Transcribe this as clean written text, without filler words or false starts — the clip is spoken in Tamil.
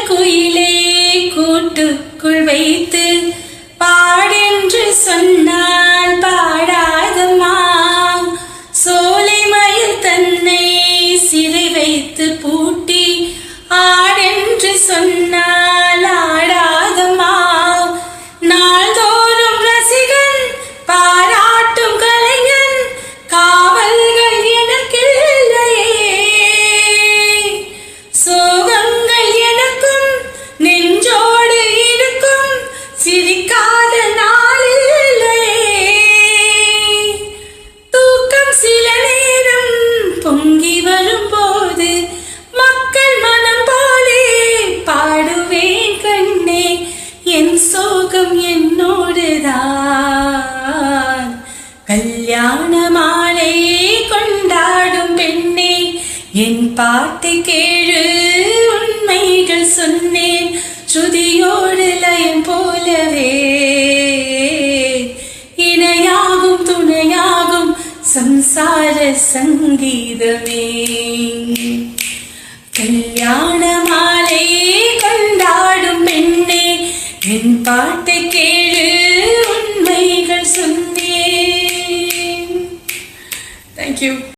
குயிலே கூட்டுக்குள் வைத்து பாடென்று சொன்னால் பாடாதம்மா. சோலை மயில் தன்னை சிறை வைத்து பூட்டி ஆடென்று சொன்னால் ஆடாதம்மா. நாள்தோறும் ரசிகன் பாராட்டும் கலைஞன் காவல்கள் எனக்கில்லையே. சோகங்கள் எனக்கும் நெஞ்சோடு இருக்கும் சிரிக்காத நாளில்லையே. தூக்கம் சில நேரம் பொங்கி வரும்போது மக்கள் மனம் போலே பாடுவேன் கண்ணே. என் சோகம் என்னோடுதான். கல்யாண மாலையே கொண்டாடும் பெண்ணே, என் பாட்டை கேளு, உண்மைகள் சொன்னேன் ஸ்ருதியோடு லயம் போலவே. இணையாகும் துணையாகும் சம்சார சங்கீதமே. கல்யாண மாலையே கொண்டாடும் பெண்ணே, என் பாட்டை கேளு, உண்மைகள் சொன்னேன். Thank you.